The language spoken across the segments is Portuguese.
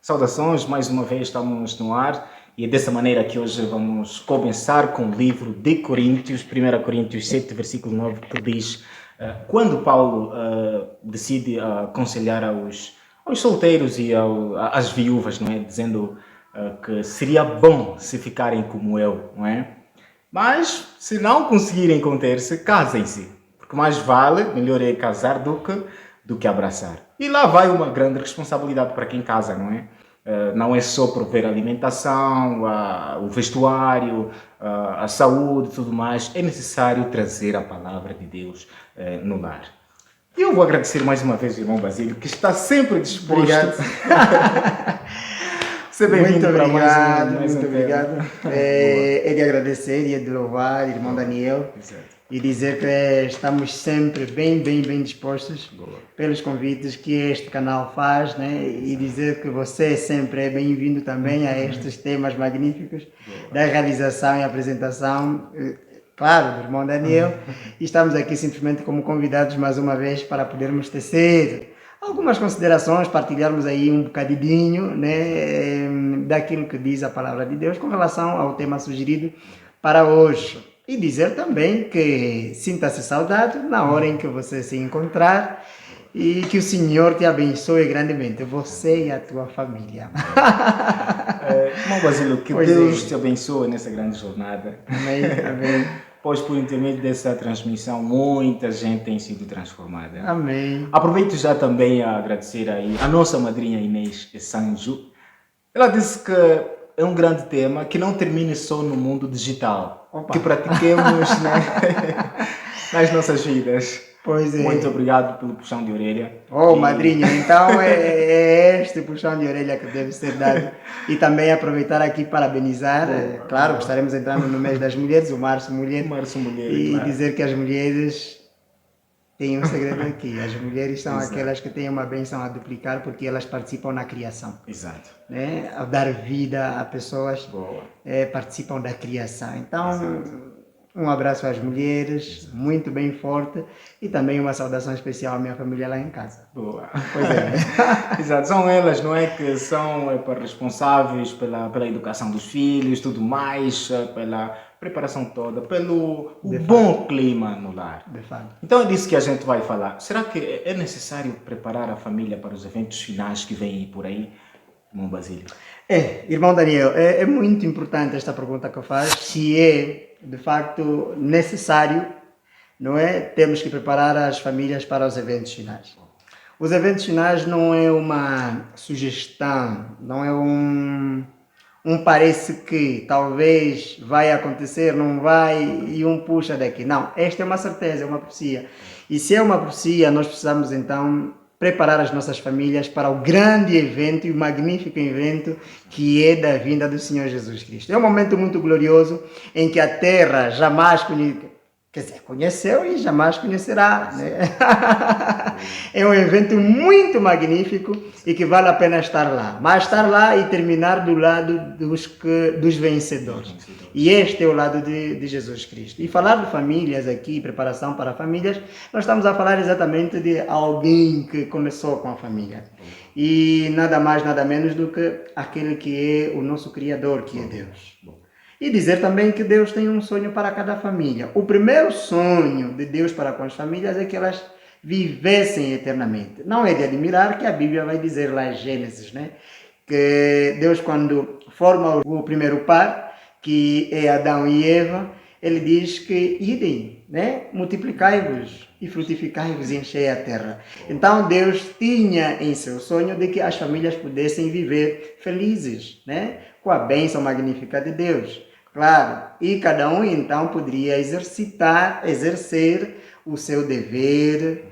Saudações, mais uma vez estamos no ar e é dessa maneira que hoje vamos começar com o livro de Coríntios, 1 Coríntios 7, versículo 9, que diz quando Paulo decide aconselhar aos solteiros e às viúvas, não é? Dizendo que seria bom se ficarem como eu, não é? Mas se não conseguirem conter-se, casem-se, porque mais vale, melhor é casar do que abraçar. E lá vai uma grande responsabilidade para quem casa, não é? Não é só prover a alimentação, o vestuário, a saúde e tudo mais. É necessário trazer a palavra de Deus no lar. E eu vou agradecer mais uma vez o irmão Basílio, que está sempre disposto. Obrigado. Seja bem-vindo para mais um muito obrigado. É de agradecer e é de louvar, irmão Daniel. Exato. E dizer que estamos sempre bem dispostos pelos convites que este canal faz, né? E dizer que você sempre é bem-vindo também a estes temas magníficos da realização e apresentação, claro, do irmão Daniel. E estamos aqui simplesmente como convidados mais uma vez para podermos tecer algumas considerações, partilharmos aí um bocadinho, né, daquilo que diz a palavra de Deus com relação ao tema sugerido para hoje. E dizer também que sinta-se saudade na hora em que você se encontrar e que o Senhor te abençoe grandemente, você e a tua família. Irmão Basílio, que Pois Deus é. te abençoe nessa grande jornada. Amém, amém, Pois por intermédio dessa transmissão, muita gente tem sido transformada. amém. Aproveito já também a agradecer aí a nossa madrinha Inês Sanju. Ela disse que é um grande tema que não termine só no mundo digital, Opa. que pratiquemos né, nas nossas vidas. Pois é. Muito obrigado pelo puxão de orelha. Oh, E- madrinha, então é este puxão de orelha que deve ser dado. E também aproveitar aqui parabenizar, claro, estaremos entrando no mês das mulheres, o Março Mulher, Março Mulher, e claro. dizer que as mulheres têm um segredo aqui. As mulheres são Exato. aquelas que têm uma bênção a duplicar porque elas participam na criação, Exato. né? Ao dar vida a pessoas, Boa. participam da criação. Então, um abraço às mulheres, muito bem forte, e também uma saudação especial à minha família lá em casa. Boa. Pois é. Exato, são elas, não é, que são responsáveis pela educação dos filhos, tudo mais, pela preparação toda, pelo De bom clima no lar. De fato. Então é disso que a gente vai falar. Será que é necessário preparar a família para os eventos finais que vêm por aí, irmão Basílio? Irmão Daniel, é muito importante esta pergunta que eu faço, se é de facto necessário, não é? Temos que preparar as famílias para os eventos finais. Os eventos finais não é uma sugestão, não é um parece que talvez vai acontecer, não vai, e um puxa daqui. Não, esta é uma certeza, é uma profecia. E se é uma profecia, nós precisamos então preparar as nossas famílias para o grande evento e o magnífico evento que é da vinda do Senhor Jesus Cristo. É um momento muito glorioso em que a terra jamais conheceu e jamais conhecerá, né? É um evento muito magnífico e que vale a pena estar lá. Mas estar lá e terminar do lado dos vencedores. E este é o lado de Jesus Cristo. E falar de famílias aqui, preparação para famílias, nós estamos a falar exatamente de alguém que começou com a família. E nada mais, nada menos do que aquele que é o nosso Criador, que é Deus. E dizer também que Deus tem um sonho para cada família. O primeiro sonho de Deus para com as famílias é que elas vivessem eternamente. Não é de admirar que a Bíblia vai dizer lá em Gênesis, né? Que Deus, quando forma o primeiro par, que é Adão e Eva, ele diz que idem, né? Multiplicai-vos e frutificai-vos e enchei a terra. Então Deus tinha em seu sonho de que as famílias pudessem viver felizes, né? Com a bênção magnífica de Deus. Claro, e cada um então poderia exercer o seu dever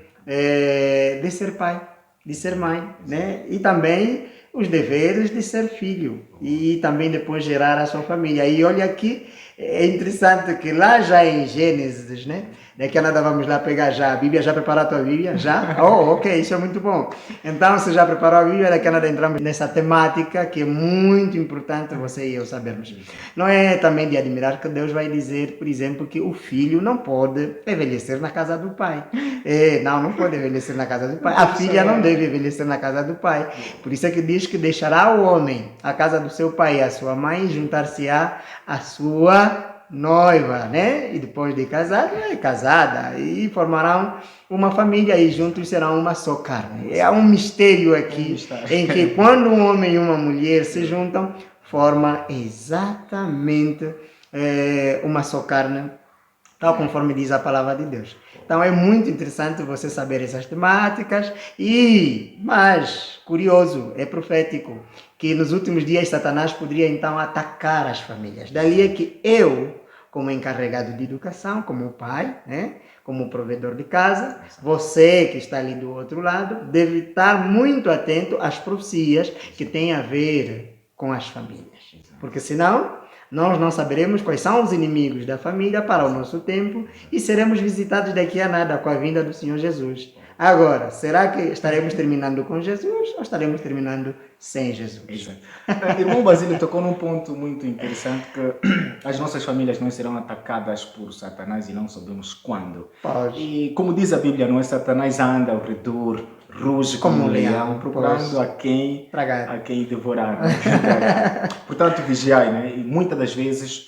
de ser pai, de ser mãe, né? E também os deveres de ser filho e também depois gerar a sua família. E olha aqui, é interessante que lá já em Gênesis, né? Daqui a nada vamos lá pegar já a Bíblia. Já preparou a tua Bíblia? Já? Oh, ok, isso é muito bom. Então, se já preparou a Bíblia, daqui a nada entramos nessa temática que é muito importante você e eu sabermos. Não é também de admirar que Deus vai dizer, por exemplo, que o filho não pode envelhecer na casa do pai. Não pode envelhecer na casa do pai. A filha não deve envelhecer na casa do pai. Por isso é que diz que deixará o homem a casa do seu pai e a sua mãe, juntar-se-á a sua noiva, né? E depois de casado, casada, e formarão uma família e juntos serão uma só carne. É um mistério aqui, em que quando um homem e uma mulher se juntam, forma exatamente uma só carne, tal conforme diz a palavra de Deus. Então é muito interessante você saber essas temáticas mas curioso, é profético, que nos últimos dias Satanás poderia então atacar as famílias. Daí é que eu, como encarregado de educação, como pai, né, como provedor de casa, você que está ali do outro lado, deve estar muito atento às profecias que têm a ver com as famílias. Porque senão nós não saberemos quais são os inimigos da família para o nosso tempo e seremos visitados daqui a nada com a vinda do Senhor Jesus. Agora, será que estaremos terminando com Jesus ou estaremos terminando sem Jesus? Exato. Irmão Basílio tocou num ponto muito interessante, que as nossas famílias não serão atacadas por Satanás e não sabemos quando. Pode. E como diz a Bíblia, não é? Satanás anda ao redor, ruge como um leão, procurando a quem devorar. Portanto, vigiai, né? E muitas das vezes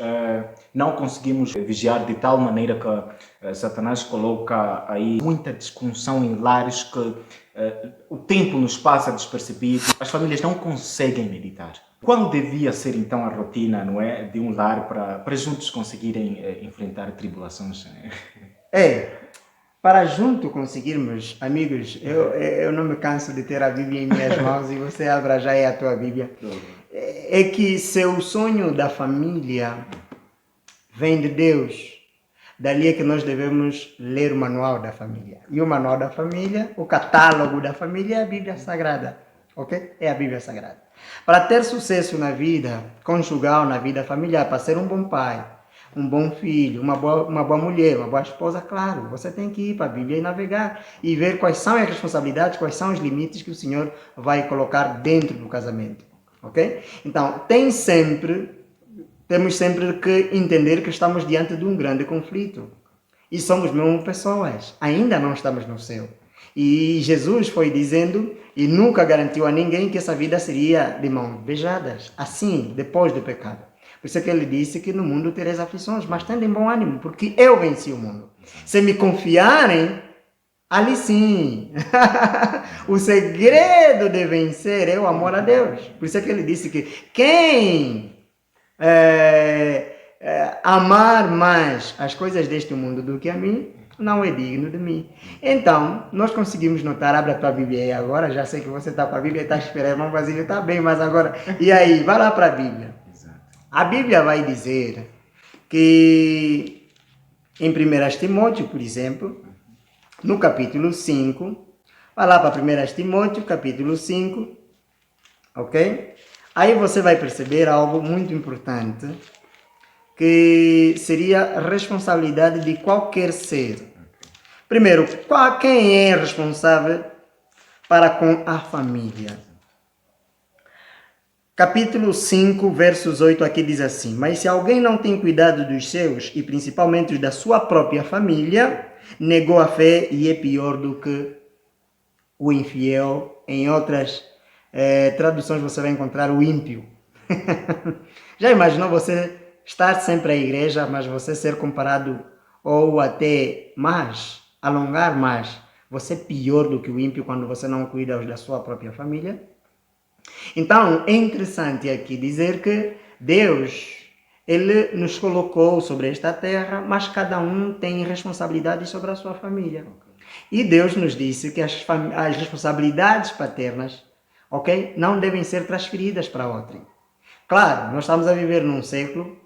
não conseguimos vigiar de tal maneira que Satanás coloca aí muita disfunção em lares que o tempo nos passa despercebido, as famílias não conseguem meditar. Qual devia ser então a rotina, não é, de um lar para juntos conseguirem enfrentar tribulações? Para junto conseguirmos, amigos, eu não me canso de ter a Bíblia em minhas mãos e você abra já a tua Bíblia. É que se o sonho da família vem de Deus, dali é que nós devemos ler o manual da família. E o manual da família, o catálogo da família é a Bíblia Sagrada, ok? É a Bíblia Sagrada. Para ter sucesso na vida conjugal, na vida familiar, para ser um bom pai, um bom filho, uma boa mulher, uma boa esposa, claro, você tem que ir para a Bíblia e navegar e ver quais são as responsabilidades, quais são os limites que o Senhor vai colocar dentro do casamento, ok? Então, temos sempre que entender que estamos diante de um grande conflito e somos mesmo pessoas, ainda não estamos no céu. E Jesus foi dizendo e nunca garantiu a ninguém que essa vida seria de mãos beijadas, assim, depois do pecado. Por isso é que ele disse que no mundo tereis aflições, mas tendem bom ânimo, porque eu venci o mundo. Se me confiarem, ali sim. O segredo de vencer é o amor a Deus. Por isso é que ele disse que quem amar mais as coisas deste mundo do que a mim, não é digno de mim. Então, nós conseguimos notar, abre a tua Bíblia aí agora, já sei que você está com a Bíblia e está esperando, irmão Basílio, está bem, mas agora, e aí, vai lá para a Bíblia. A Bíblia vai dizer que em 1 Timóteo, por exemplo, no capítulo 5, vai lá para 1 Timóteo, capítulo 5, ok? Aí você vai perceber algo muito importante, que seria a responsabilidade de qualquer ser. Primeiro, quem é responsável para com a família? Capítulo 5, versos 8, aqui diz assim: mas se alguém não tem cuidado dos seus, e principalmente os da sua própria família, negou a fé e é pior do que o infiel. Em outras traduções você vai encontrar o ímpio. Já imaginou você estar sempre à igreja, mas você ser comparado, ou até mais, alongar mais, você é pior do que o ímpio quando você não cuida da sua própria família? Então, é interessante aqui dizer que Deus, Ele nos colocou sobre esta terra, mas cada um tem responsabilidade sobre a sua família. E Deus nos disse que as responsabilidades paternas, ok, não devem ser transferidas para outrem. Claro, nós estamos a viver num século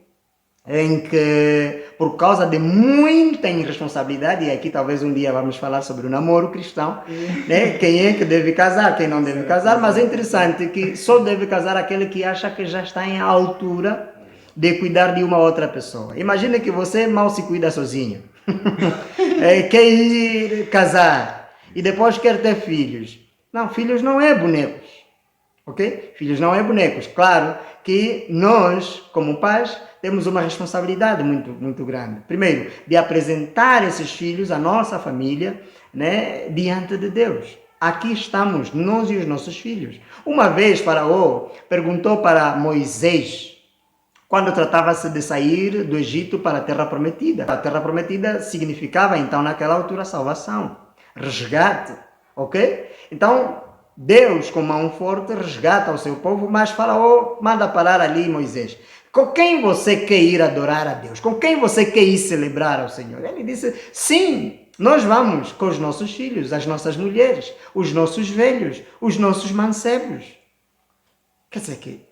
em que, por causa de muita irresponsabilidade, e aqui talvez um dia vamos falar sobre o namoro cristão, né? Quem é que deve casar, quem não deve casar, mas é interessante que só deve casar aquele que acha que já está em altura de cuidar de uma outra pessoa. Imagine que você mal se cuida sozinho. quer ir casar e depois quer ter filhos. Não, filhos não é bonecos. Ok? Filhos não é bonecos. Claro que nós, como pais, temos uma responsabilidade muito, muito grande. Primeiro, de apresentar esses filhos à nossa família, né, diante de Deus. Aqui estamos, nós e os nossos filhos. Uma vez, Faraó perguntou para Moisés, quando tratava-se de sair do Egito para a Terra Prometida. A Terra Prometida significava, então, naquela altura, salvação, resgate, ok? Então, Deus, com mão forte, resgata o seu povo, mas Faraó manda parar ali Moisés. Com quem você quer ir adorar a Deus? Com quem você quer ir celebrar ao Senhor? Ele disse, sim, nós vamos com os nossos filhos, as nossas mulheres, os nossos velhos, os nossos mancebos. Quer dizer que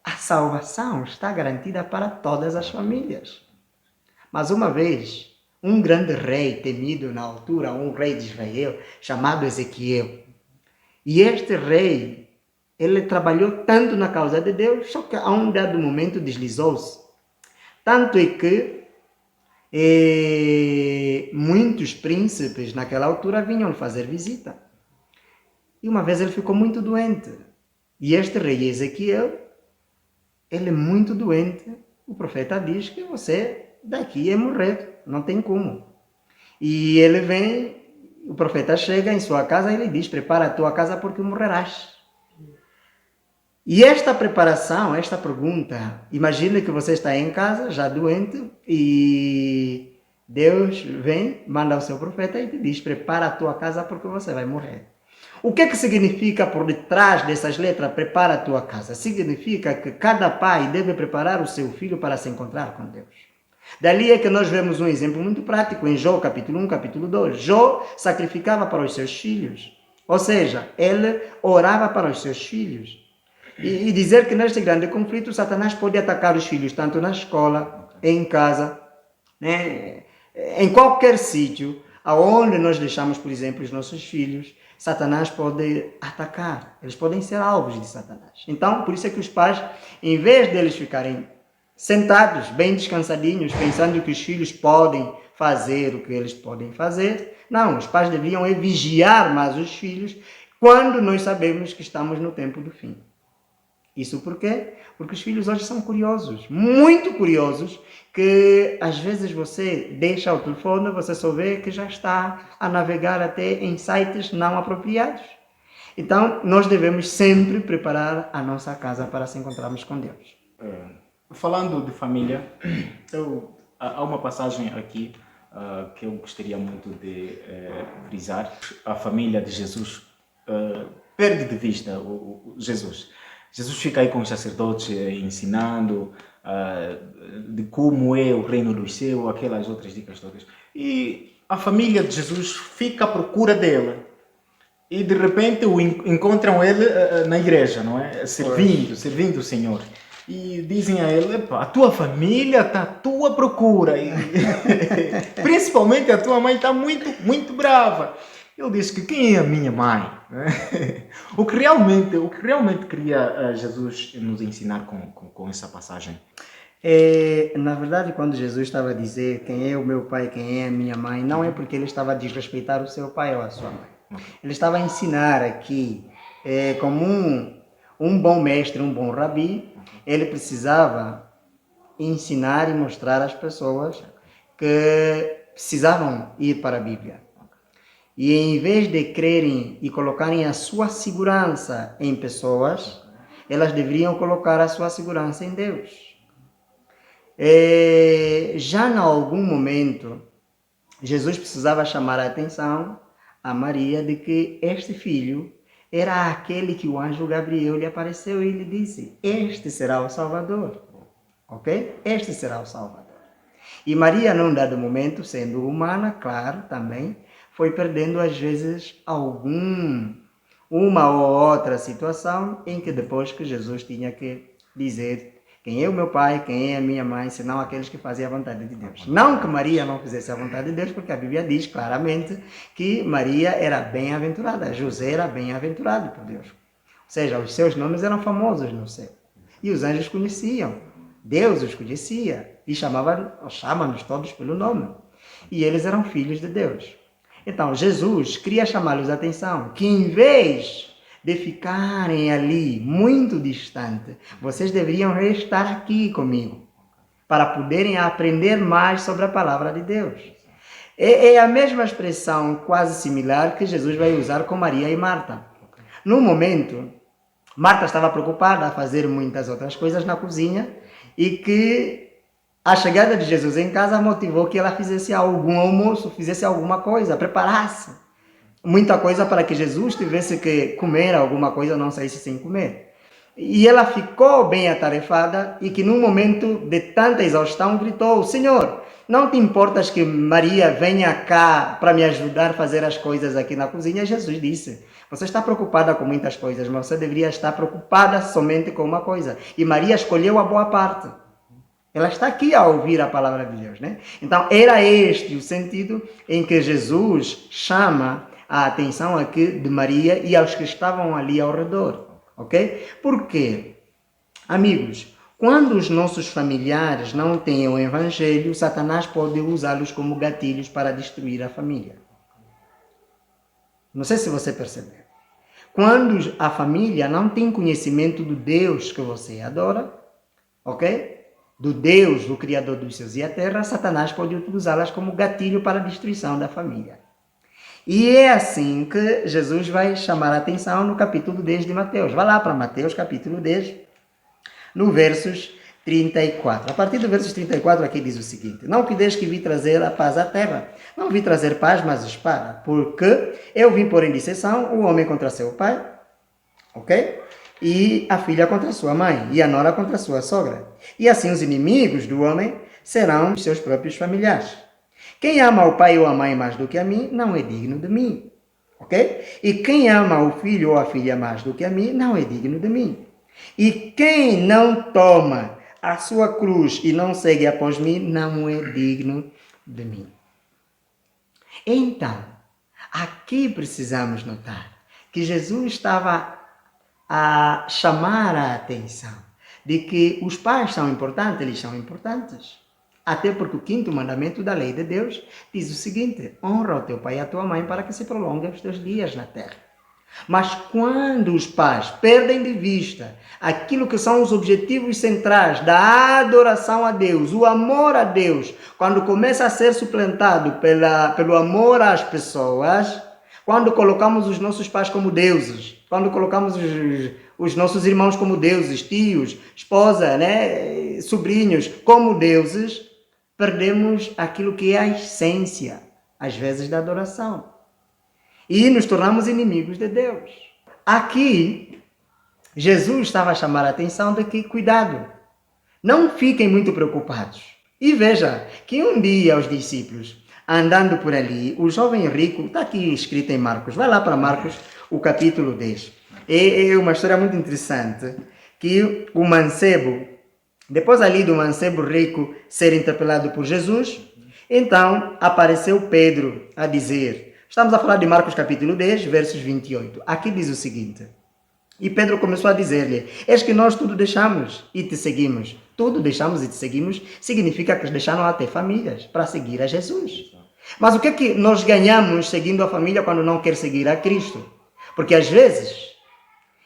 a salvação está garantida para todas as famílias. Mas uma vez, um grande rei temido na altura, um rei de Israel, chamado Ezequiel, e este rei, ele trabalhou tanto na causa de Deus, só que a um dado momento deslizou-se. Tanto é que muitos príncipes naquela altura vinham fazer visita. E uma vez ele ficou muito doente. E este rei Ezequiel, ele é muito doente. O profeta diz que você daqui é morrer, não tem como. E ele vem, o profeta chega em sua casa e ele diz, prepara a tua casa porque morrerás. E esta preparação, esta pergunta, imagine que você está em casa, já doente, e Deus vem, manda o seu profeta e te diz, prepara a tua casa porque você vai morrer. O que significa por detrás dessas letras, prepara a tua casa? Significa que cada pai deve preparar o seu filho para se encontrar com Deus. Dali é que nós vemos um exemplo muito prático em Jó, capítulo 1, capítulo 2. Jó sacrificava para os seus filhos, ou seja, ele orava para os seus filhos. E dizer que neste grande conflito, Satanás pode atacar os filhos, tanto na escola, em casa, né? Em qualquer sítio, aonde nós deixamos, por exemplo, os nossos filhos, Satanás pode atacar. Eles podem ser alvos de Satanás. Então, por isso é que os pais, em vez deles ficarem sentados, bem descansadinhos, pensando que os filhos podem fazer o que eles podem fazer, não, os pais deveriam vigiar mais os filhos quando nós sabemos que estamos no tempo do fim. Isso por quê? Porque os filhos hoje são curiosos, muito curiosos, que às vezes você deixa o telefone, você só vê que já está a navegar até em sites não apropriados. Então, nós devemos sempre preparar a nossa casa para se encontrarmos com Deus. Falando de família, há uma passagem aqui que eu gostaria muito de frisar. A família de Jesus perde de vista Jesus. Jesus fica aí com os sacerdotes ensinando de como é o reino dos céus, aquelas outras dicas todas. E a família de Jesus fica à procura dele. E de repente encontram ele na igreja, não é? Servindo o Senhor. E dizem a ele, a tua família está à tua procura. E principalmente a tua mãe está muito, muito brava. Ele diz que quem é a minha mãe? O que realmente queria Jesus nos ensinar com essa passagem? Na verdade, quando Jesus estava a dizer quem é o meu pai, quem é a minha mãe, não é porque ele estava a desrespeitar o seu pai ou a sua mãe. Ele estava a ensinar aqui, como um bom mestre, um bom rabi, ele precisava ensinar e mostrar às pessoas que precisavam ir para a Bíblia. E em vez de crerem e colocarem a sua segurança em pessoas, elas deveriam colocar a sua segurança em Deus. Já em algum momento, Jesus precisava chamar a atenção a Maria de que este filho era aquele que o anjo Gabriel lhe apareceu e lhe disse, este será o Salvador. Ok? Este será o Salvador. E Maria, num dado momento, sendo humana, claro, também, foi perdendo às vezes uma ou outra situação em que depois que Jesus tinha que dizer quem é o meu pai, quem é a minha mãe, senão aqueles que fazem a vontade de Deus. Não que Maria não fizesse a vontade de Deus, porque a Bíblia diz claramente que Maria era bem-aventurada, José era bem-aventurado por Deus. Ou seja, os seus nomes eram famosos no céu. E os anjos conheciam, Deus os conhecia e chama-nos todos pelo nome. E eles eram filhos de Deus. Então, Jesus queria chamá-los a atenção, que em vez de ficarem ali muito distante, vocês deveriam estar aqui comigo, para poderem aprender mais sobre a palavra de Deus. É a mesma expressão quase similar que Jesus vai usar com Maria e Marta. No momento, Marta estava preocupada a fazer muitas outras coisas na cozinha e que a chegada de Jesus em casa motivou que ela fizesse algum almoço, fizesse alguma coisa, preparasse muita coisa para que Jesus tivesse que comer alguma coisa, não saísse sem comer. E ela ficou bem atarefada e que num momento de tanta exaustão gritou: Senhor, não te importas que Maria venha cá para me ajudar a fazer as coisas aqui na cozinha? Jesus disse: você está preocupada com muitas coisas, mas você deveria estar preocupada somente com uma coisa. E Maria escolheu a boa parte. Ela está aqui a ouvir a palavra de Deus, né? Então, era este o sentido em que Jesus chama a atenção aqui de Maria e aos que estavam ali ao redor, ok? Por quê? Amigos, quando os nossos familiares não têm o evangelho, Satanás pode usá-los como gatilhos para destruir a família. Não sei se você percebeu. Quando a família não tem conhecimento do Deus que você adora, ok? Do Deus, do Criador dos céus e a terra, Satanás pode utilizá-las como gatilho para a destruição da família. E é assim que Jesus vai chamar a atenção no capítulo 10 de Mateus. Vá lá para Mateus, capítulo 10, no versos 34. A partir do versos 34 aqui diz o seguinte: não cuideis que vi trazer a paz à terra. Não vi trazer paz, mas espada. Porque eu vim pôr em disseção o homem contra seu pai, ok? E a filha contra sua mãe, e a nora contra sua sogra. E assim os inimigos do homem serão os seus próprios familiares. Quem ama o pai ou a mãe mais do que a mim, não é digno de mim. Ok? E quem ama o filho ou a filha mais do que a mim, não é digno de mim. E quem não toma a sua cruz e não segue após mim, não é digno de mim. Então, aqui precisamos notar que Jesus estava a chamar a atenção de que os pais são importantes, eles são importantes. Até porque o quinto mandamento da lei de Deus diz o seguinte: honra o teu pai e a tua mãe para que se prolonguem os teus dias na terra. Mas quando os pais perdem de vista aquilo que são os objetivos centrais da adoração a Deus, o amor a Deus, quando começa a ser suplantado pelo amor às pessoas, quando colocamos os nossos pais como deuses, quando colocamos os nossos irmãos como deuses, tios, esposa, né, sobrinhos como deuses, perdemos aquilo que é a essência, às vezes, da adoração. E nos tornamos inimigos de Deus. Aqui, Jesus estava a chamar a atenção de que, cuidado, não fiquem muito preocupados. E veja que um dia os discípulos, andando por ali, o jovem rico, está aqui escrito em Marcos, vai lá para Marcos, o capítulo 10. É uma história muito interessante, que o mancebo, depois ali do mancebo rico ser interpelado por Jesus, então apareceu Pedro a dizer, estamos a falar de Marcos capítulo 10, versos 28. Aqui diz o seguinte: e Pedro começou a dizer-lhe, eis que nós tudo deixamos e te seguimos. Tudo deixamos e te seguimos significa que deixaram até famílias para seguir a Jesus. Mas o que é que nós ganhamos seguindo a família quando não quer seguir a Cristo? Porque às vezes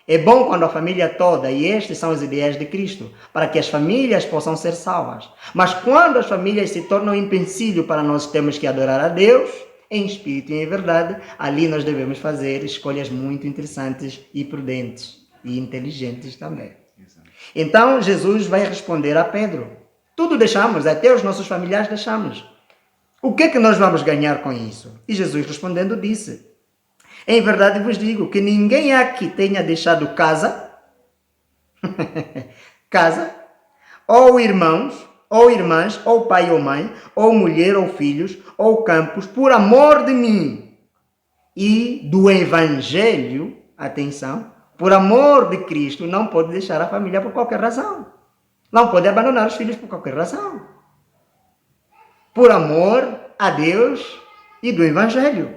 é bom quando a família toda, e estes são os ideais de Cristo, para que as famílias possam ser salvas. Mas quando as famílias se tornam empecilho para nós termos que adorar a Deus, em espírito e em verdade, ali nós devemos fazer escolhas muito interessantes e prudentes e inteligentes também. Então Jesus vai responder a Pedro: tudo deixamos, até os nossos familiares deixamos. O que é que nós vamos ganhar com isso? E Jesus respondendo disse: em verdade vos digo que ninguém aqui tenha deixado casa, ou irmãos, ou irmãs, ou pai ou mãe, ou mulher ou filhos, ou campos, por amor de mim e do Evangelho, atenção, por amor de Cristo, não pode deixar a família por qualquer razão. Não pode abandonar os filhos por qualquer razão. Por amor a Deus e do Evangelho.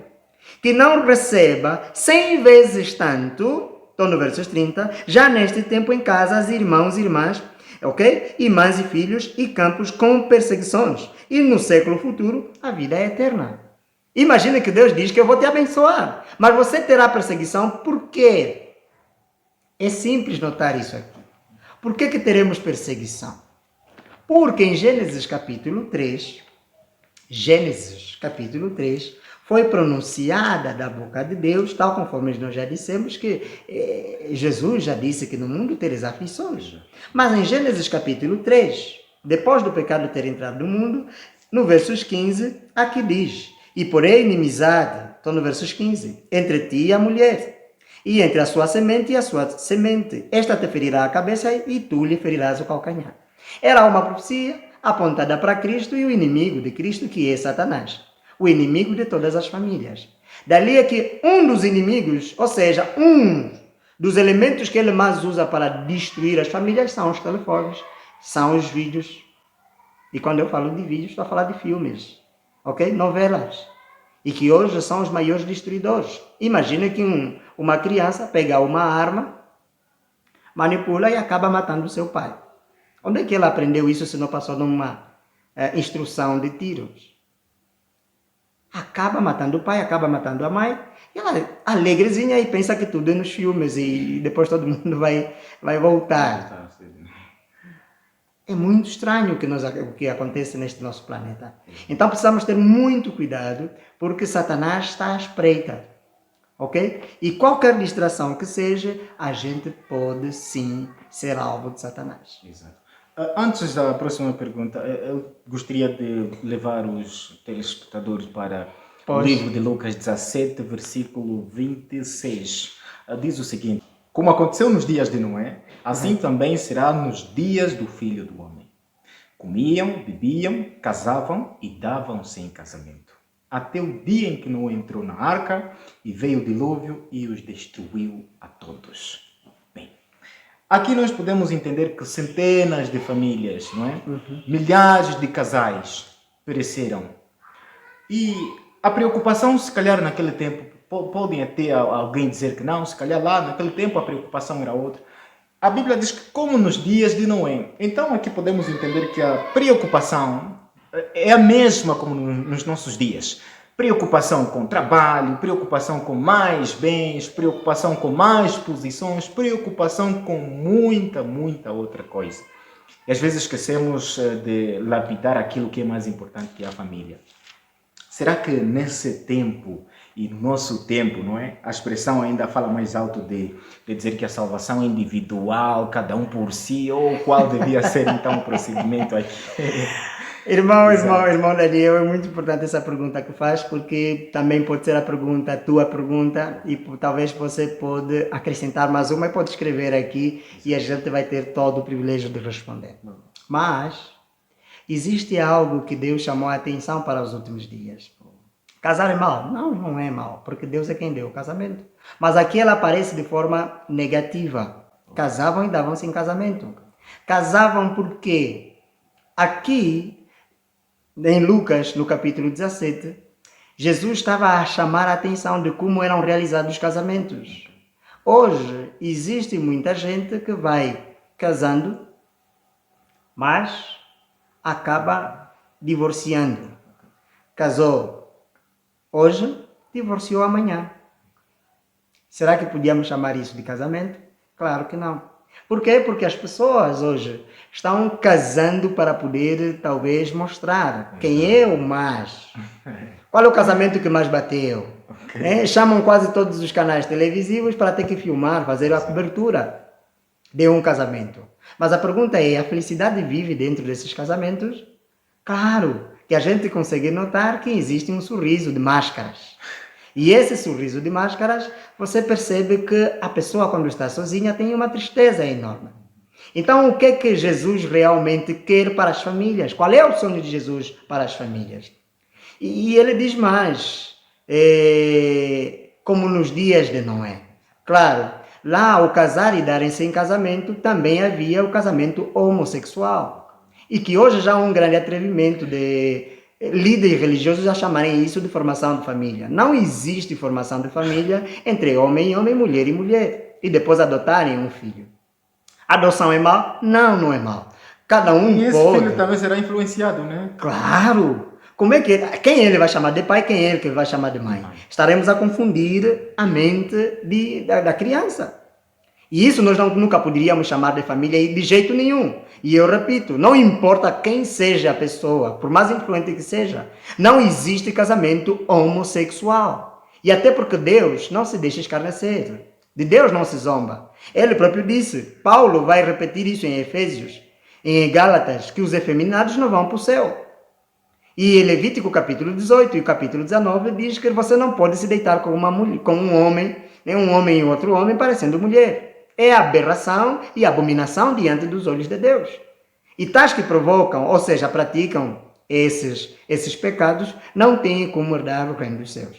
Que não receba 100 vezes tanto, estou no versos 30, já neste tempo em casa, as irmãos e irmãs, ok? Irmãs e filhos e campos com perseguições, e no século futuro a vida é eterna. Imagina que Deus diz que eu vou te abençoar, mas você terá perseguição. Por quê? É simples notar isso aqui. Por que teremos perseguição? Porque em Gênesis capítulo 3, foi pronunciada da boca de Deus, tal conforme nós já dissemos, que Jesus já disse que no mundo tereis aflições. Mas em Gênesis capítulo 3, depois do pecado ter entrado no mundo, no versos 15, aqui diz: e porém inimizade, estou no versos 15, entre ti e a mulher, e entre a sua semente e a sua semente. Esta te ferirá a cabeça e tu lhe ferirás o calcanhar. Era uma profecia apontada para Cristo e o inimigo de Cristo, que é Satanás. O inimigo de todas as famílias. Dali é que um dos inimigos, ou seja, um dos elementos que ele mais usa para destruir as famílias são os telefones, são os vídeos. E quando eu falo de vídeos, estou a falar de filmes, ok? Novelas. E que hoje são os maiores destruidores. Imagina que uma criança pega uma arma, manipula e acaba matando o seu pai. Onde é que ela aprendeu isso se não passou numa instrução de tiros? Acaba matando o pai, acaba matando a mãe, e ela alegrezinha e pensa que tudo é nos filmes e depois todo mundo vai voltar. É muito estranho o que acontece neste nosso planeta. Então precisamos ter muito cuidado, porque Satanás está à espreita, ok? E qualquer distração que seja, a gente pode sim ser alvo de Satanás. Exato. Antes da próxima pergunta, eu gostaria de levar os telespectadores para o livro de Lucas 17, versículo 26. Diz o seguinte: como aconteceu nos dias de Noé, assim também será nos dias do Filho do Homem. Comiam, bebiam, casavam e davam-se em casamento, até o dia em que Noé entrou na arca e veio o dilúvio e os destruiu a todos. Aqui nós podemos entender que centenas de famílias, não é? Milhares de casais pereceram. E a preocupação, se calhar naquele tempo, podem até alguém dizer que não, se calhar lá naquele tempo a preocupação era outra. A Bíblia diz que como nos dias de Noé. Então aqui podemos entender que a preocupação é a mesma como nos nossos dias. Preocupação com trabalho, preocupação com mais bens, preocupação com mais posições, preocupação com muita outra coisa. E às vezes esquecemos de lapidar aquilo que é mais importante, que é a família. Será que nesse tempo e no nosso tempo, não é? A expressão ainda fala mais alto de dizer que a salvação é individual, cada um por si, ou qual devia ser então o procedimento aqui? Irmão Daniel, é muito importante essa pergunta que faz, porque também pode ser a tua pergunta, e talvez você pode acrescentar mais uma e pode escrever aqui e a gente vai ter todo o privilégio de responder. Mas existe algo que Deus chamou a atenção para os últimos dias. Casar é mal? Não, não é mal, porque Deus é quem deu o casamento. Mas aqui ela aparece de forma negativa. Casavam e davam-se em casamento. Casavam porque aqui em Lucas, no capítulo 17, Jesus estava a chamar a atenção de como eram realizados os casamentos. Hoje, existe muita gente que vai casando, mas acaba divorciando. Casou hoje, divorciou amanhã. Será que podíamos chamar isso de casamento? Claro que não. Por quê? Porque as pessoas hoje estão casando para poder, talvez, mostrar quem é o mais. Qual é o casamento que mais bateu? Chamam quase todos os canais televisivos para ter que filmar, fazer a cobertura de um casamento. Mas a pergunta é, a felicidade vive dentro desses casamentos? Claro que a gente consegue notar que existe um sorriso de máscaras. E esse sorriso de máscaras, você percebe que a pessoa, quando está sozinha, tem uma tristeza enorme. Então, o que é que Jesus realmente quer para as famílias? Qual é o sonho de Jesus para as famílias? E ele diz mais, como nos dias de Noé. Claro, lá o casar e darem-se em casamento, também havia o casamento homossexual. E que hoje já há um grande atrevimento de líderes religiosos a chamarem isso de formação de família. Não existe formação de família entre homem e homem, mulher e mulher, e depois adotarem um filho. Adoção é mal? Não, não é mal. Cada um E esse pode. filho também será influenciado, né? Claro! Como é que quem ele vai chamar de pai, quem ele que vai chamar de mãe? Estaremos a confundir a mente da criança. E isso nós nunca poderíamos chamar de família de jeito nenhum. E eu repito, não importa quem seja a pessoa, por mais influente que seja, não existe casamento homossexual. E até porque Deus não se deixa escarnecer. De Deus não se zomba. Ele próprio disse, Paulo vai repetir isso em Efésios, em Gálatas, que os efeminados não vão para o céu. E em Levítico capítulo 18 e capítulo 19 diz que você não pode se deitar com uma mulher, com um homem e outro homem parecendo mulher. É aberração e abominação diante dos olhos de Deus. E tais que provocam, ou seja, praticam esses pecados, não têm como herdar o reino dos céus.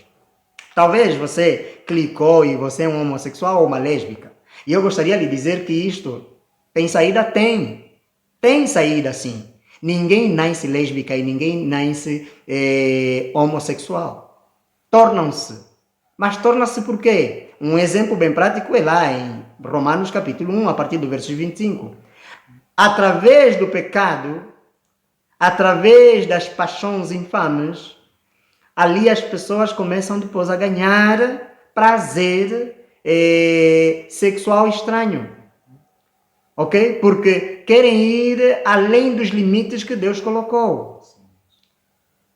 Talvez você clicou e você é um homossexual ou uma lésbica. E eu gostaria de dizer que isto tem saída? Tem. Tem saída, sim. Ninguém nasce lésbica e ninguém nasce homossexual. Tornam-se. Mas torna-se por quê? Um exemplo bem prático é lá em Romanos capítulo 1, a partir do verso 25. Através do pecado, através das paixões infames, ali as pessoas começam depois a ganhar prazer sexual estranho. Ok? Porque querem ir além dos limites que Deus colocou.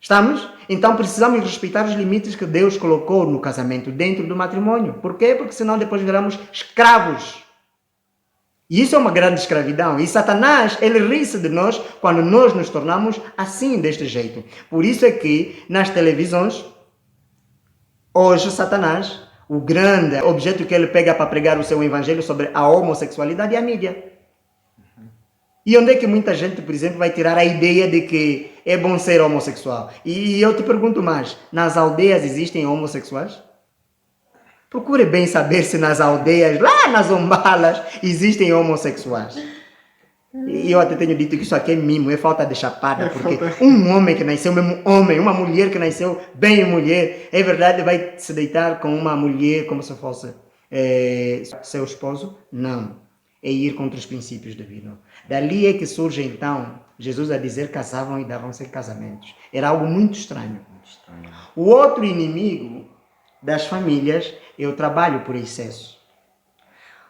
Estamos? Então precisamos respeitar os limites que Deus colocou no casamento, dentro do matrimônio. Por quê? Porque senão depois viramos escravos. E isso é uma grande escravidão. E Satanás, ele ri-se de nós quando nós nos tornamos assim, deste jeito. Por isso é que nas televisões, hoje Satanás, o grande objeto que ele pega para pregar o seu evangelho sobre a homossexualidade é a mídia. E onde é que muita gente, por exemplo, vai tirar a ideia de que é bom ser homossexual? E eu te pergunto mais, nas aldeias existem homossexuais? Procure bem saber se nas aldeias, lá nas ombalas, existem homossexuais. E eu até tenho dito que isso aqui é mimo, é falta de chapada, porque um homem que nasceu mesmo homem, uma mulher que nasceu bem mulher, é verdade, vai se deitar com uma mulher como se fosse seu esposo? Não. É ir contra os princípios divinos. Dali é que surge então Jesus a dizer casavam e davam-se casamentos. Era algo muito estranho. O outro inimigo das famílias é o trabalho por excesso.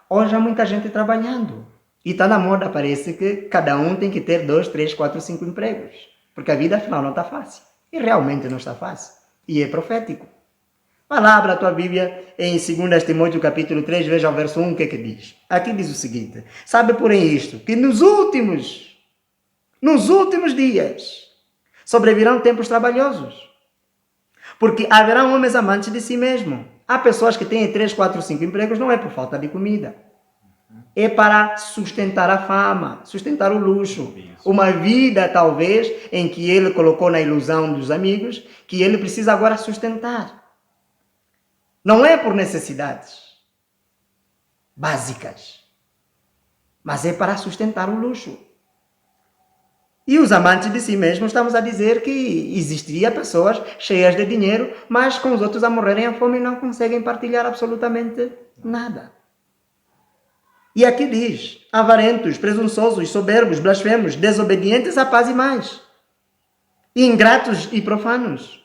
Hoje há muita gente trabalhando. E está na moda, parece que cada um tem que ter 2, 3, 4, 5 empregos. Porque a vida afinal não está fácil. E realmente não está fácil. E é profético. Vai lá, abra a tua Bíblia em 2 Timóteo capítulo 3, veja o verso 1, o que é que diz? Aqui diz o seguinte, sabe porém isto, que nos últimos dias sobrevirão tempos trabalhosos, porque haverão homens amantes de si mesmo. Há pessoas que têm 3, 4, 5 empregos, não é por falta de comida. É para sustentar a fama, sustentar o luxo. Uma vida, talvez, em que ele colocou na ilusão dos amigos, que ele precisa agora sustentar. Não é por necessidades básicas, mas é para sustentar o luxo. E os amantes de si mesmos, estamos a dizer que existiria pessoas cheias de dinheiro, mas com os outros a morrerem à fome e não conseguem partilhar absolutamente nada. E aqui diz, avarentos, presunçosos, soberbos, blasfemos, desobedientes à paz e mais, ingratos e profanos.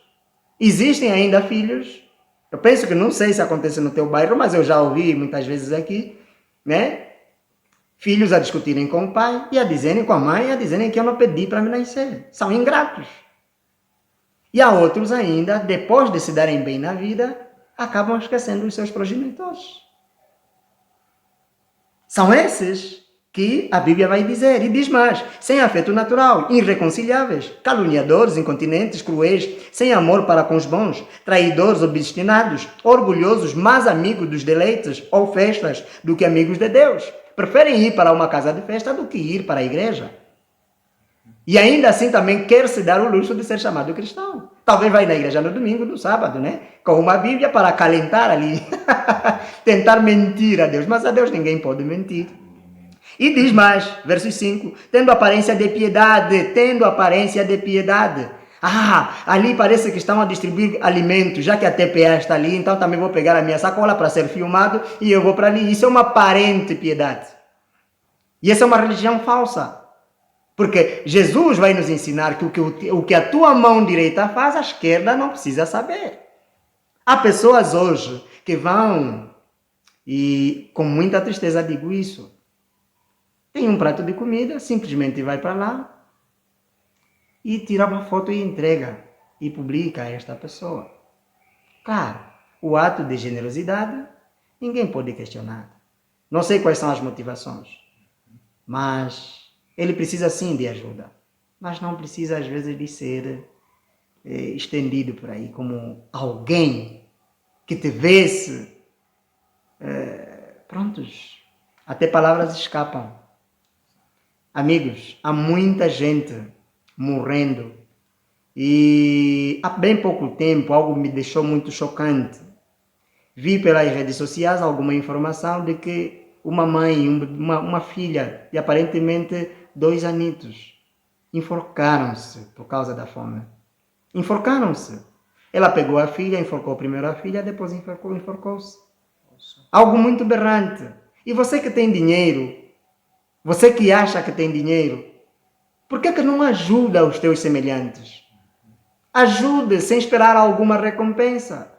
Existem ainda filhos. Eu penso que não sei se acontece no teu bairro, mas eu já ouvi muitas vezes aqui, né? Filhos a discutirem com o pai e a dizerem com a mãe, a dizerem que eu não pedi para me nascer. São ingratos. E há outros ainda, depois de se darem bem na vida, acabam esquecendo os seus progenitores. São esses que a Bíblia vai dizer, e diz mais, sem afeto natural, irreconciliáveis, caluniadores, incontinentes, cruéis, sem amor para com os bons, traidores, obstinados, orgulhosos, mais amigos dos deleites ou festas do que amigos de Deus. Preferem ir para uma casa de festa do que ir para a igreja. E ainda assim também quer se dar o luxo de ser chamado cristão. Talvez vai na igreja no domingo, no sábado, né? Com uma Bíblia para acalentar ali, tentar mentir a Deus. Mas a Deus ninguém pode mentir. E diz mais, verso 5, tendo aparência de piedade, ali parece que estão a distribuir alimentos, já que a TPA está ali, então também vou pegar a minha sacola para ser filmado e eu vou para ali. Isso é uma aparente piedade. E essa é uma religião falsa. Porque Jesus vai nos ensinar que o que a tua mão direita faz, a esquerda não precisa saber. Há pessoas hoje que vão, e com muita tristeza digo isso, tem um prato de comida, simplesmente vai para lá e tira uma foto e entrega e publica a esta pessoa. Claro, o ato de generosidade, ninguém pode questionar. Não sei quais são as motivações, mas ele precisa sim de ajuda. Mas não precisa às vezes de ser estendido por aí como alguém que te vê-se. Prontos, até palavras escapam. Amigos, há muita gente morrendo e há bem pouco tempo algo me deixou muito chocante. Vi pelas redes sociais alguma informação de que uma mãe, uma filha e aparentemente 2 anitos enforcaram-se por causa da fome. Enforcaram-se. Ela pegou a filha, enforcou primeiro a filha, depois enforcou-se. Algo muito berrante. E você que tem dinheiro, você que acha que tem dinheiro, por que não ajuda os teus semelhantes? Ajude sem esperar alguma recompensa.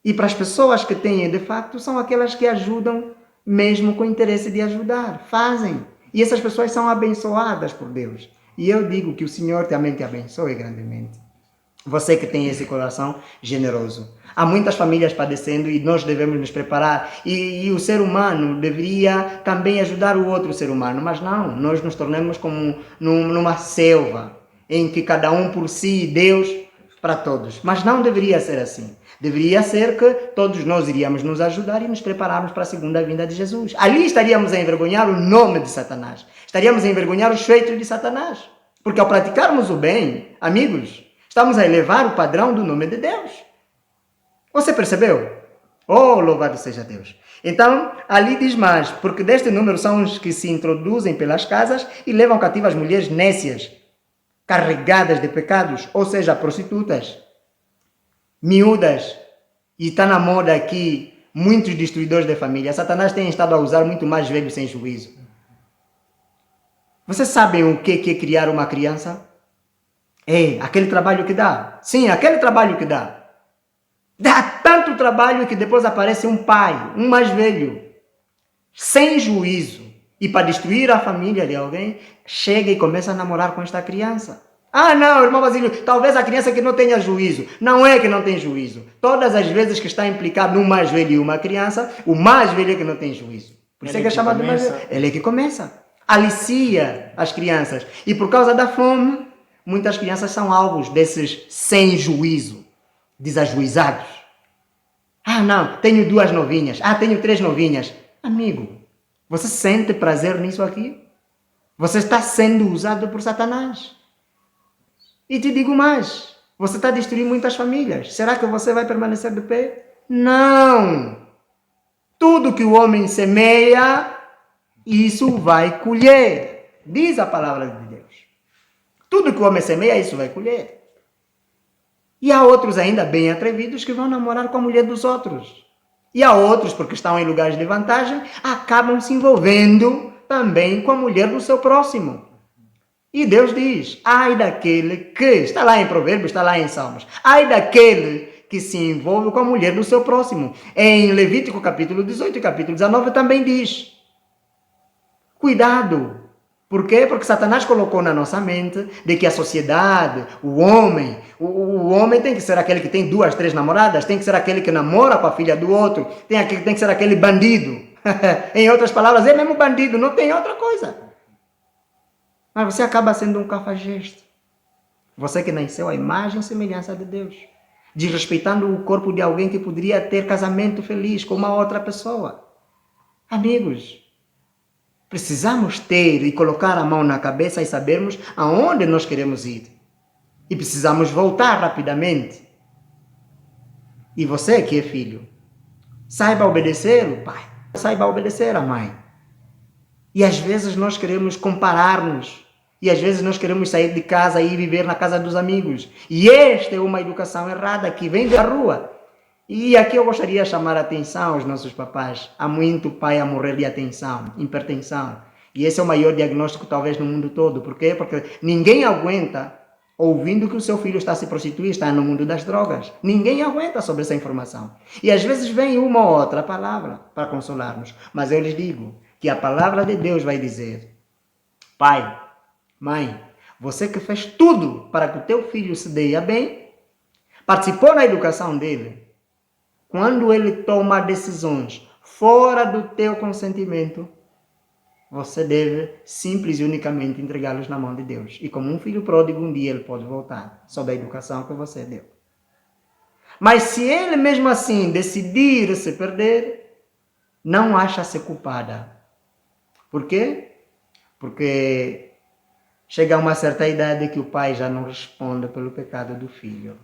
E para as pessoas que têm, de facto, são aquelas que ajudam mesmo com interesse de ajudar. Fazem. E essas pessoas são abençoadas por Deus. E eu digo que o Senhor também te abençoe grandemente. Você que tem esse coração generoso. Há muitas famílias padecendo e nós devemos nos preparar. E o ser humano deveria também ajudar o outro ser humano. Mas não, nós nos tornamos como numa selva, em que cada um por si e Deus para todos. Mas não deveria ser assim. Deveria ser que todos nós iríamos nos ajudar e nos prepararmos para a segunda vinda de Jesus. Ali estaríamos a envergonhar o nome de Satanás. Estaríamos a envergonhar os feitos de Satanás. Porque ao praticarmos o bem, amigos, estamos a elevar o padrão do nome de Deus. Você percebeu? Oh, louvado seja Deus. Então, ali diz mais, porque deste número são os que se introduzem pelas casas e levam cativas mulheres nécias, carregadas de pecados, ou seja, prostitutas, miúdas. E está na moda aqui muitos destruidores de família. Satanás tem estado a usar muito mais velhos sem juízo. Vocês sabem o que é criar uma criança? É aquele trabalho que dá. Sim, aquele trabalho que dá. Dá tanto trabalho que depois aparece um pai, um mais velho, sem juízo. E para destruir a família de alguém, chega e começa a namorar com esta criança. Ah, não, irmão Basílio, talvez a criança que não tenha juízo. Não é que não tem juízo. Todas as vezes que está implicado um mais velho e uma criança, o mais velho é que não tem juízo. Por isso é que é chamado de mais velho. Ele é que começa. Alicia as crianças. E por causa da fome, muitas crianças são alvos desses sem juízo, desajuizados. Ah, não, tenho 2 novinhas. Ah, tenho 3 novinhas. Amigo, você sente prazer nisso aqui? Você está sendo usado por Satanás. E te digo mais, você está destruindo muitas famílias. Será que você vai permanecer de pé? Não! Tudo que o homem semeia, isso vai colher. Diz a palavra de Deus. Tudo que o homem semeia, isso vai colher. E há outros ainda bem atrevidos que vão namorar com a mulher dos outros. E há outros, porque estão em lugares de vantagem, acabam se envolvendo também com a mulher do seu próximo. E Deus diz, ai daquele que, está lá em Provérbios, está lá em Salmos, ai daquele que se envolve com a mulher do seu próximo. Em Levítico capítulo 18 e capítulo 19 também diz, cuidado. Por quê? Porque Satanás colocou na nossa mente de que a sociedade, o homem tem que ser aquele que tem 2, 3 namoradas, tem que ser aquele que namora com a filha do outro, tem que ser aquele bandido. Em outras palavras, é mesmo bandido, não tem outra coisa. Mas você acaba sendo um cafajeste. Você que nasceu à imagem e semelhança de Deus, desrespeitando o corpo de alguém que poderia ter casamento feliz com uma outra pessoa. Amigos, precisamos ter e colocar a mão na cabeça e sabermos aonde nós queremos ir. E precisamos voltar rapidamente. E você que é filho, saiba obedecer o pai, saiba obedecer a mãe. E às vezes nós queremos comparar-nos. E às vezes nós queremos sair de casa e ir viver na casa dos amigos. E esta é uma educação errada que vem da rua. E aqui eu gostaria de chamar a atenção aos nossos papais. Há muito pai a morrer de atenção, hipertensão. E esse é o maior diagnóstico talvez no mundo todo. Por quê? Porque ninguém aguenta ouvindo que o seu filho está a se prostituir, está no mundo das drogas. Ninguém aguenta sobre essa informação. E às vezes vem uma ou outra palavra para consolar-nos. Mas eu lhes digo que a palavra de Deus vai dizer: pai, mãe, você que fez tudo para que o teu filho se dê bem, participou na educação dele, quando ele toma decisões fora do teu consentimento, você deve simples e unicamente entregá-los na mão de Deus. E como um filho pródigo, um dia ele pode voltar sob a educação que você deu. Mas se ele mesmo assim decidir se perder, não acha-se culpada. Por quê? Porque chega a uma certa idade que o pai já não responde pelo pecado do filho.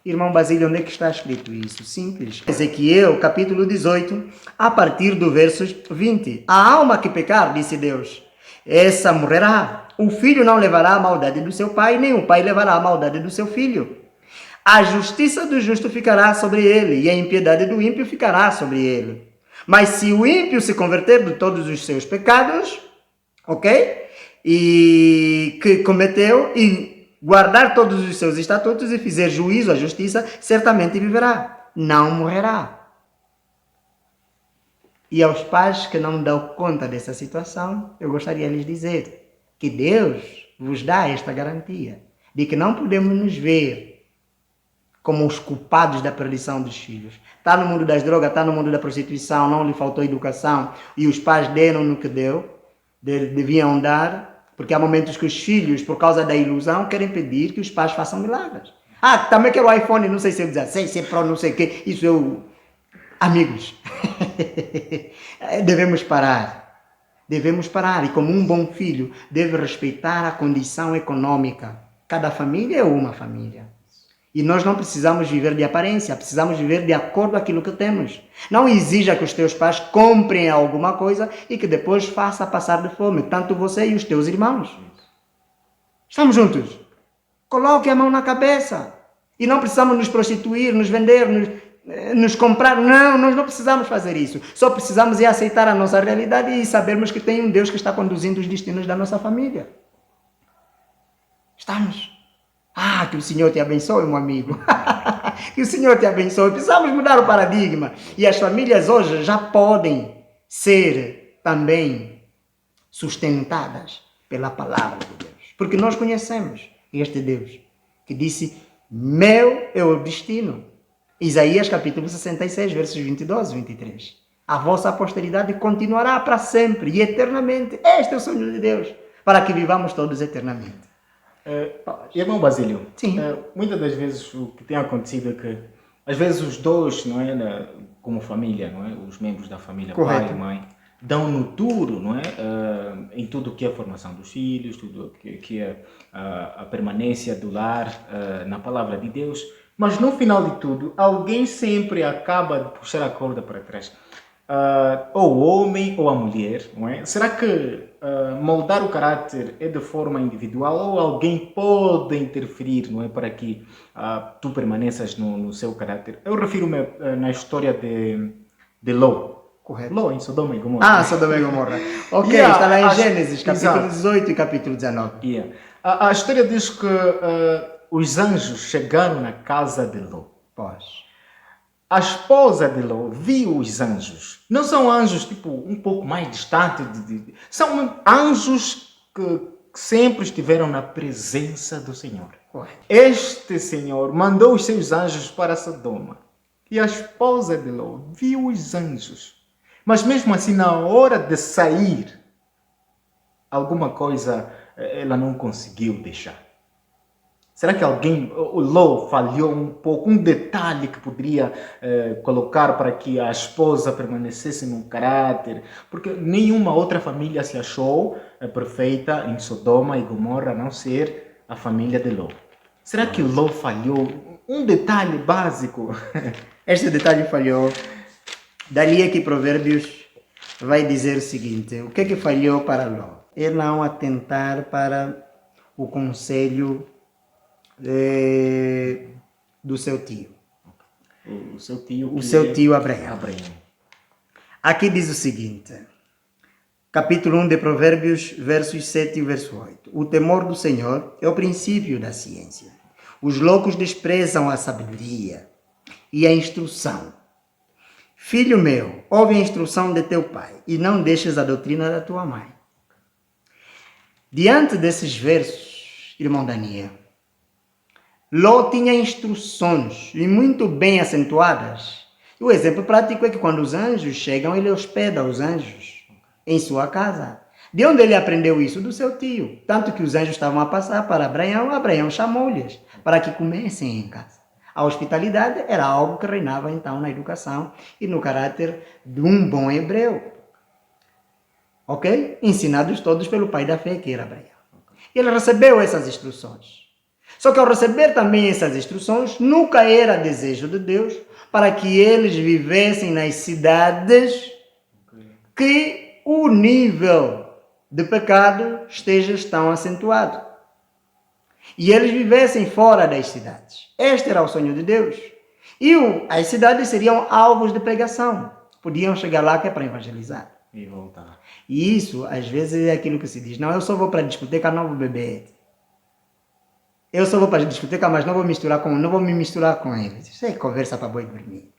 Irmão Basílio, onde é que está escrito isso? Simples. Ezequiel, capítulo 18, a partir do verso 20. A alma que pecar, disse Deus, essa morrerá. O filho não levará a maldade do seu pai, nem o pai levará a maldade do seu filho. A justiça do justo ficará sobre ele, e a impiedade do ímpio ficará sobre ele. Mas se o ímpio se converter de todos os seus pecados, ok? E que cometeu, e guardar todos os seus estatutos e fizer juízo à justiça, certamente viverá, não morrerá. E aos pais que não dão conta dessa situação, eu gostaria de lhes dizer que Deus vos dá esta garantia de que não podemos nos ver como os culpados da perdição dos filhos. Está no mundo das drogas, está no mundo da prostituição, não lhe faltou educação e os pais deram no que deviam dar. Porque há momentos que os filhos, por causa da ilusão, querem pedir que os pais façam milagres. Ah, também quero o iPhone, não sei se é 16, se é Pro, não sei o quê. Isso eu... Amigos, devemos parar. Devemos parar. E como um bom filho, deve respeitar a condição econômica. Cada família é uma família. E nós não precisamos viver de aparência, precisamos viver de acordo com aquilo que temos. Não exija que os teus pais comprem alguma coisa e que depois faça passar de fome, tanto você e os teus irmãos. Estamos juntos? Coloque a mão na cabeça. E não precisamos nos prostituir, nos vender, nos comprar. Não, nós não precisamos fazer isso. Só precisamos aceitar a nossa realidade e sabermos que tem um Deus que está conduzindo os destinos da nossa família. Estamos? Ah, que o Senhor te abençoe, meu amigo. Que o Senhor te abençoe. Precisamos mudar o paradigma. E as famílias hoje já podem ser também sustentadas pela palavra de Deus. Porque nós conhecemos este Deus que disse, meu é o destino. Isaías capítulo 66, versos 22 e 23. A vossa posteridade continuará para sempre e eternamente. Este é o sonho de Deus, para que vivamos todos eternamente. Irmão Basílio, Sim. Muitas das vezes o que tem acontecido é que às vezes os dois, não é, como família, não é, os membros da família, correto, pai e mãe, dão no duro, não é, em tudo que é a formação dos filhos, tudo que é a permanência do lar na palavra de Deus, mas no final de tudo alguém sempre acaba de puxar a corda para trás. Ou o homem ou a mulher, não é? Será que moldar o caráter é de forma individual ou alguém pode interferir, não é, para que tu permaneças no seu caráter? Eu refiro-me na história de Ló. Correto. Ló em Sodoma e Gomorra. Ah, Sodoma e Gomorra. Ok, Yeah, está lá em Gênesis, capítulo exato. 18 e capítulo 19. Yeah. A história diz que os anjos chegaram na casa de Ló. Pois. A esposa de Ló viu os anjos. Não são anjos tipo um pouco mais distantes. São anjos que sempre estiveram na presença do Senhor. Correto. Este Senhor mandou os seus anjos para Sodoma. E a esposa de Ló viu os anjos. Mas mesmo assim, na hora de sair, alguma coisa ela não conseguiu deixar. Será que o Ló falhou um pouco? Um detalhe que poderia colocar para que a esposa permanecesse no caráter? Porque nenhuma outra família se achou perfeita em Sodoma e Gomorra, a não ser a família de Ló. Será que Ló falhou? Um detalhe básico. Este detalhe falhou. Dali é que Provérbios vai dizer o seguinte: o que é que falhou para Ló? É não atentar para o conselho do seu tio. O seu tio. O seu tio Abraão. Abraão. Aqui diz o seguinte: capítulo 1 de Provérbios, versos 7 e verso 8. O temor do Senhor é o princípio da ciência. Os loucos desprezam a sabedoria e a instrução. Filho meu, ouve a instrução de teu pai e não deixes a doutrina da tua mãe. Diante desses versos, irmão Daniel, Ló tinha instruções e muito bem acentuadas. E o exemplo prático é que quando os anjos chegam, ele hospeda os anjos em sua casa. De onde ele aprendeu isso? Do seu tio. Tanto que os anjos estavam a passar para Abraão, Abraão chamou-lhes para que comessem em casa. A hospitalidade era algo que reinava então na educação e no caráter de um bom hebreu. Ok? Ensinados todos pelo pai da fé, que era Abraão. Ele recebeu essas instruções. Só que ao receber também essas instruções, nunca era desejo de Deus para que eles vivessem nas cidades que o nível de pecado esteja tão acentuado. E eles vivessem fora das cidades. Este era o sonho de Deus. E as cidades seriam alvos de pregação. Podiam chegar lá que é para evangelizar. E voltar. E isso, às vezes, é aquilo que se diz. Não, eu só vou para a discoteca, não vou beber. Eu só vou para a discoteca, mas não vou me misturar com eles. Isso é conversa para boi dormir.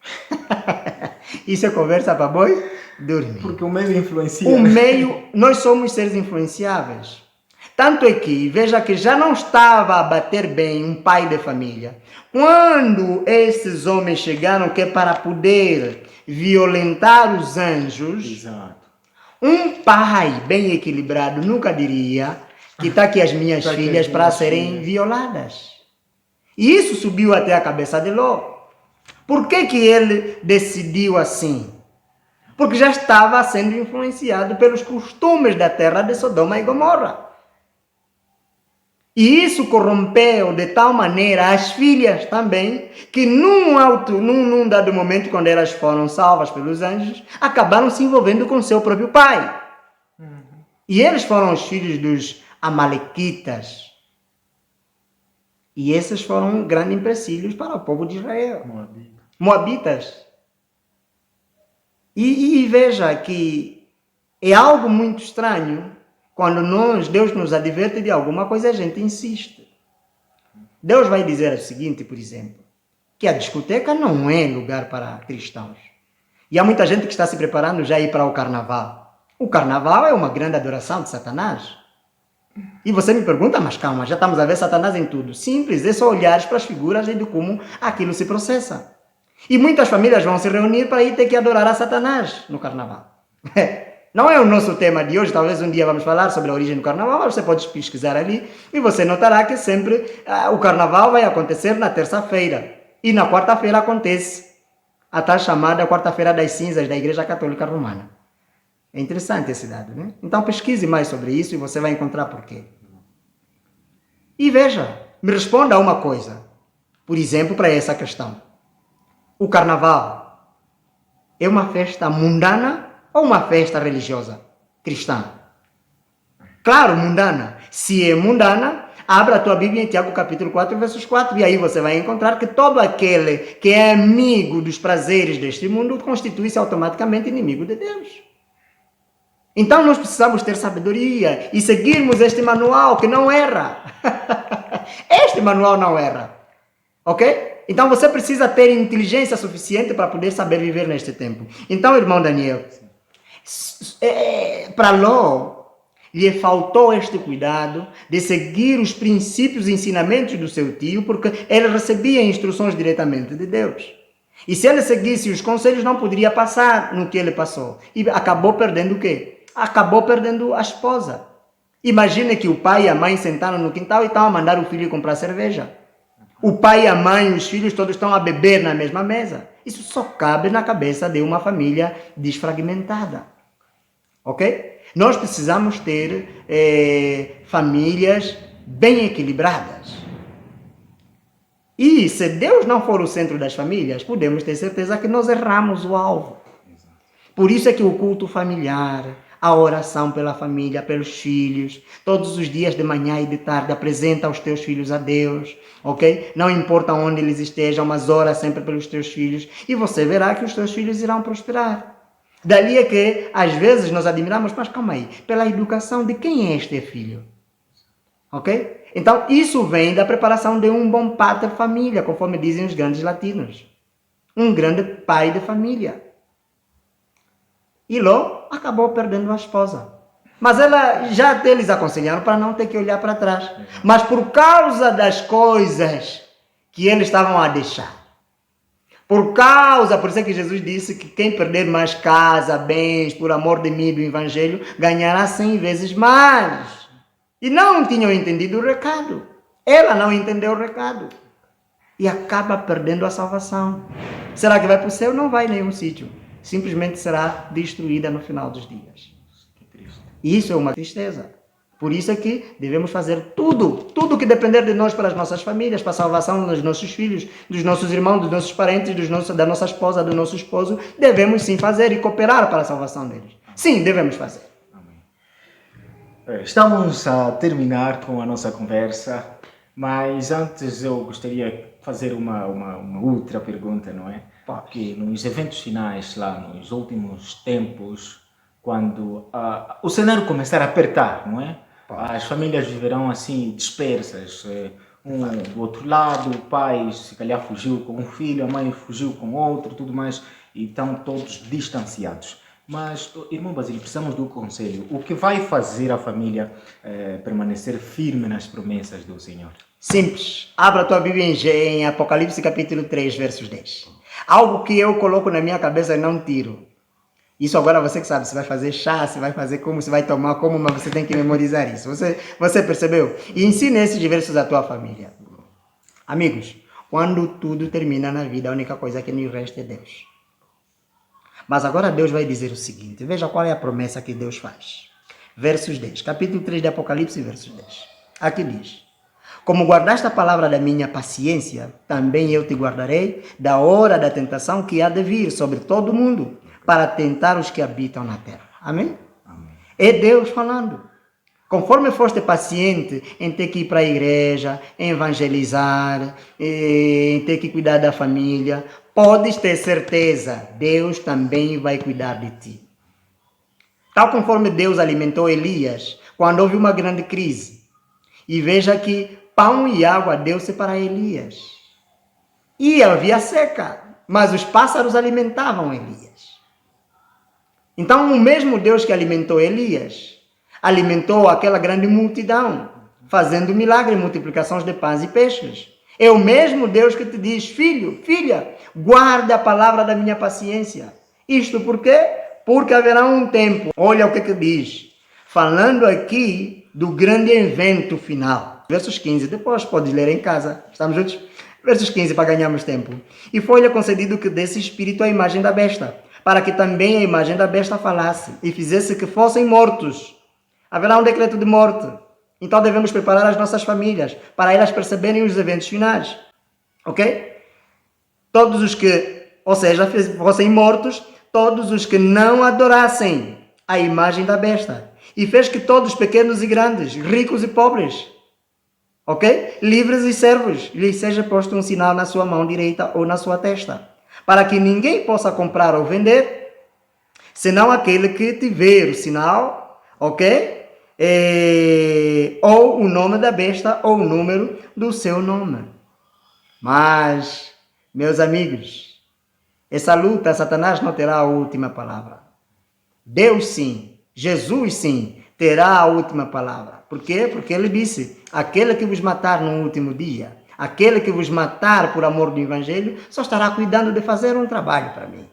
Isso é conversa para boi dormir. Porque o meio influencia. O meio, nós somos seres influenciáveis. Tanto é que, veja que já não estava a bater bem um pai de família. Quando esses homens chegaram que é para poder violentar os anjos, Exato. um pai bem equilibrado nunca diria que está aqui as minhas filhas para serem violadas. E isso subiu até a cabeça de Ló. Por que que ele decidiu assim? Porque já estava sendo influenciado pelos costumes da terra de Sodoma e Gomorra. E isso corrompeu de tal maneira as filhas também, que num dado momento, quando elas foram salvas pelos anjos, acabaram se envolvendo com seu próprio pai. E eles foram os filhos dos amalequitas. E esses foram grandes empecilhos para o povo de Israel. Moabitas. E veja que é algo muito estranho quando Deus nos adverte de alguma coisa, a gente insiste. Deus vai dizer o seguinte, por exemplo, que a discoteca não é lugar para cristãos. E há muita gente que está se preparando já a ir para o carnaval. O carnaval é uma grande adoração de Satanás. E você me pergunta, mas calma, já estamos a ver Satanás em tudo. Simples, é só olhares para as figuras e de como aquilo se processa. E muitas famílias vão se reunir para ir ter que adorar a Satanás no carnaval. Não é o nosso tema de hoje, talvez um dia vamos falar sobre a origem do carnaval, mas você pode pesquisar ali e você notará que sempre o carnaval vai acontecer na terça-feira. E na quarta-feira acontece a tal chamada Quarta-feira das Cinzas da Igreja Católica Romana. É interessante esse dado, né? Então pesquise mais sobre isso e você vai encontrar porquê. E veja, me responda uma coisa, por exemplo, para essa questão. O carnaval é uma festa mundana ou uma festa religiosa cristã? Claro, mundana. Se é mundana, abra a tua Bíblia em Tiago capítulo 4, versos 4, e aí você vai encontrar que todo aquele que é amigo dos prazeres deste mundo constitui-se automaticamente inimigo de Deus. Então nós precisamos ter sabedoria e seguirmos este manual que não erra. Este manual não erra. Ok? Então você precisa ter inteligência suficiente para poder saber viver neste tempo. Então, irmão Daniel, para Ló, lhe faltou este cuidado de seguir os princípios e ensinamentos do seu tio, porque ele recebia instruções diretamente de Deus. E se ele seguisse os conselhos, não poderia passar no que ele passou. E acabou perdendo o quê? Acabou perdendo a esposa. Imagine que o pai e a mãe sentaram no quintal e estão a mandar o filho comprar cerveja. O pai, a mãe e os filhos todos estão a beber na mesma mesa. Isso só cabe na cabeça de uma família desfragmentada. Ok? Nós precisamos ter famílias bem equilibradas. E se Deus não for o centro das famílias, podemos ter certeza que nós erramos o alvo. Por isso é que o culto familiar, a oração pela família, pelos filhos, todos os dias de manhã e de tarde, apresenta os teus filhos a Deus, ok? Não importa onde eles estejam, mas ora sempre pelos teus filhos, e você verá que os teus filhos irão prosperar. Dali é que, às vezes, nós admiramos, mas calma aí, pela educação de quem é este filho? Ok? Então, isso vem da preparação de um bom pater família, conforme dizem os grandes latinos. Um grande pai de família. E Ló acabou perdendo a esposa. Mas ela já até eles aconselharam para não ter que olhar para trás. Mas por causa das coisas que eles estavam a deixar. Por isso é que Jesus disse que quem perder mais casa, bens, por amor de mim e do Evangelho, ganhará 100 vezes mais. E não tinham entendido o recado. Ela não entendeu o recado. E acaba perdendo a salvação. Será que vai para o céu? Não vai em nenhum sítio. Simplesmente será destruída no final dos dias. E isso é uma tristeza. Por isso é que devemos fazer tudo que depender de nós para as nossas famílias, para a salvação dos nossos filhos, dos nossos irmãos, dos nossos parentes, da nossa esposa, do nosso esposo. Devemos sim fazer e cooperar para a salvação deles. Sim, devemos fazer. Estamos a terminar com a nossa conversa, mas antes eu gostaria de fazer uma outra pergunta, não é? Porque nos eventos finais, lá nos últimos tempos, quando o cenário começar a apertar, não é? As famílias viverão assim dispersas, um do outro lado, o pai se calhar fugiu com um filho, a mãe fugiu com outro, tudo mais, e estão todos distanciados. Mas, irmão Basílio, precisamos do conselho. O que vai fazer a família permanecer firme nas promessas do Senhor? Simples. Abra a tua Bíblia em Apocalipse capítulo 3, versos 10. Algo que eu coloco na minha cabeça e não tiro. Isso agora você que sabe, se vai fazer chá, se vai fazer como, se vai tomar como, mas você tem que memorizar isso. Você percebeu? E ensine esses versos à tua família. Amigos, quando tudo termina na vida, a única coisa que nos resta é Deus. Mas agora Deus vai dizer o seguinte, veja qual é a promessa que Deus faz. Versos 10, capítulo 3 de Apocalipse, versos 10. Aqui diz, como guardaste a palavra da minha paciência, também eu te guardarei da hora da tentação que há de vir sobre todo o mundo, para tentar os que habitam na terra. Amém? Amém. É Deus falando. Conforme foste paciente em ter que ir para a igreja, em evangelizar, em ter que cuidar da família, podes ter certeza, Deus também vai cuidar de ti. Tal conforme Deus alimentou Elias, quando houve uma grande crise. E veja que pão e água deu-se para Elias. E havia seca, mas os pássaros alimentavam Elias. Então, o mesmo Deus que alimentou Elias, alimentou aquela grande multidão, fazendo milagre, multiplicações de pães e peixes. É o mesmo Deus que te diz, filho, filha, guarda a palavra da minha paciência. Isto por quê? Porque haverá um tempo, olha o que diz, falando aqui do grande evento final. Versos 15, depois podes ler em casa, estamos juntos? Versos 15, para ganharmos tempo. E foi-lhe concedido que desse espírito à imagem da besta, para que também a imagem da besta falasse e fizesse que fossem mortos. Haverá um decreto de morte. Então devemos preparar as nossas famílias para elas perceberem os eventos finais. Ok? Todos os que, ou seja, fossem mortos, todos os que não adorassem a imagem da besta. E fez que todos, pequenos e grandes, ricos e pobres, ok? Livres e servos, lhes seja posto um sinal na sua mão direita ou na sua testa, para que ninguém possa comprar ou vender, senão aquele que tiver o sinal, ok? Ou o nome da besta, ou o número do seu nome. Mas, meus amigos, essa luta, Satanás não terá a última palavra. Deus sim, Jesus sim, terá a última palavra. Por quê? Porque ele disse, aquele que vos matar no último dia, aquele que vos matar por amor do Evangelho, só estará cuidando de fazer um trabalho para mim.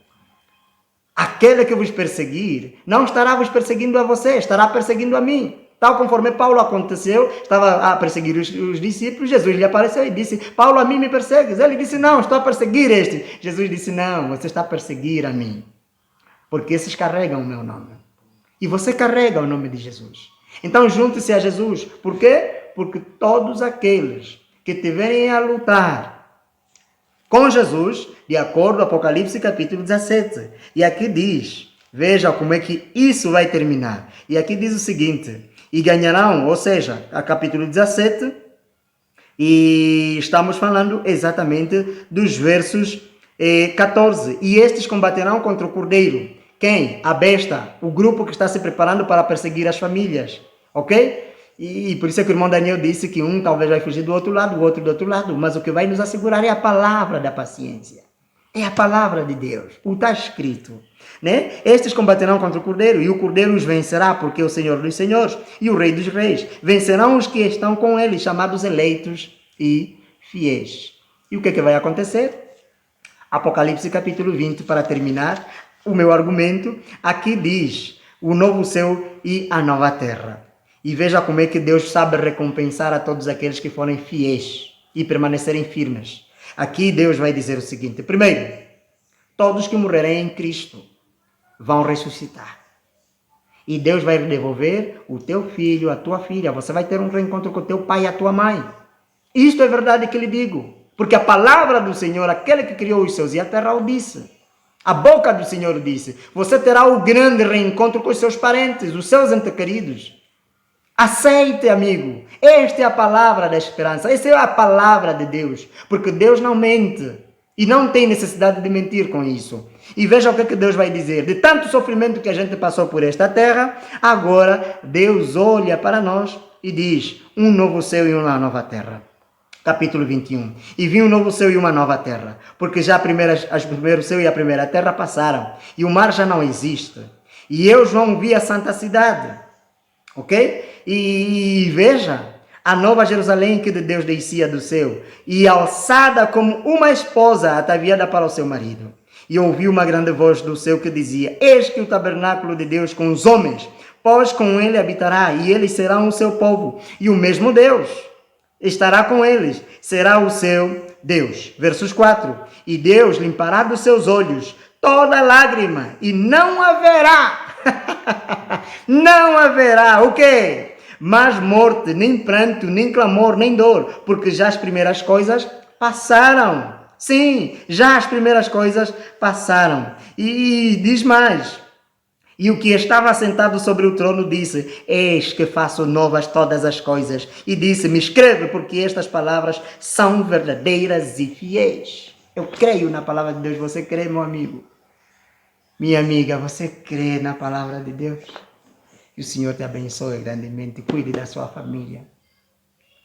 Aquele que vos perseguir, não estará vos perseguindo a você, estará perseguindo a mim. Tal conforme Paulo aconteceu, estava a perseguir os discípulos, Jesus lhe apareceu e disse, Paulo, a mim me persegues? Ele disse, não, estou a perseguir este. Jesus disse, não, você está a perseguir a mim, porque esses carregam o meu nome. E você carrega o nome de Jesus. Então junte-se a Jesus. Por quê? Porque todos aqueles que tiverem a lutar com Jesus, de acordo com Apocalipse capítulo 17. E aqui diz, veja como é que isso vai terminar. E aqui diz o seguinte, e ganharão, ou seja, a capítulo 17, e estamos falando exatamente dos versos 14. E estes combaterão contra o Cordeiro, Quem? A besta, o grupo que está se preparando para perseguir as famílias, ok? E por isso é que o irmão Daniel disse que um talvez vai fugir do outro lado, o outro do outro lado, mas o que vai nos assegurar é a palavra da paciência. É a palavra de Deus, o está escrito. Né? Estes combaterão contra o Cordeiro, e o Cordeiro os vencerá, porque é o Senhor dos Senhores e o Rei dos Reis. Vencerão os que estão com ele, chamados eleitos e fiéis. E o que é que vai acontecer? Apocalipse capítulo 20, para terminar o meu argumento, aqui diz o novo céu e a nova terra. E veja como é que Deus sabe recompensar a todos aqueles que forem fiéis e permanecerem firmes. Aqui Deus vai dizer o seguinte: primeiro, todos que morrerem em Cristo vão ressuscitar. E Deus vai devolver o teu filho, a tua filha. Você vai ter um reencontro com o teu pai e a tua mãe. Isto é verdade que lhe digo. Porque a palavra do Senhor, aquele que criou os céus e a terra, o disse. A boca do Senhor disse: você terá o grande reencontro com os seus parentes, os seus entes queridos. Aceite, amigo. Esta é a palavra da esperança. Essa é a palavra de Deus. Porque Deus não mente. E não tem necessidade de mentir com isso. E veja o que Deus vai dizer. De tanto sofrimento que a gente passou por esta terra, agora Deus olha para nós e diz: um novo céu e uma nova terra. Capítulo 21. E vi um novo céu e uma nova terra. Porque já o primeiro céu e a primeira terra passaram. E o mar já não existe. E eu, João, vi a santa cidade. Ok? E veja, a nova Jerusalém que de Deus descia do céu, e alçada como uma esposa ataviada para o seu marido. E ouvi uma grande voz do céu que dizia: eis que o tabernáculo de Deus com os homens, pois com ele habitará, e eles serão o seu povo, e o mesmo Deus estará com eles, será o seu Deus. Versos 4. E Deus limpará dos seus olhos toda lágrima, e não haverá não haverá o quê? Mas morte, nem pranto, nem clamor, nem dor, porque já as primeiras coisas passaram. Sim, já as primeiras coisas passaram. E diz mais: e o que estava sentado sobre o trono disse: eis que faço novas todas as coisas. E disse-me: escreve, porque estas palavras são verdadeiras e fiéis. Eu creio na palavra de Deus. Você crê, meu amigo? Minha amiga, você crê na palavra de Deus? Que o Senhor te abençoe grandemente. Cuide da sua família.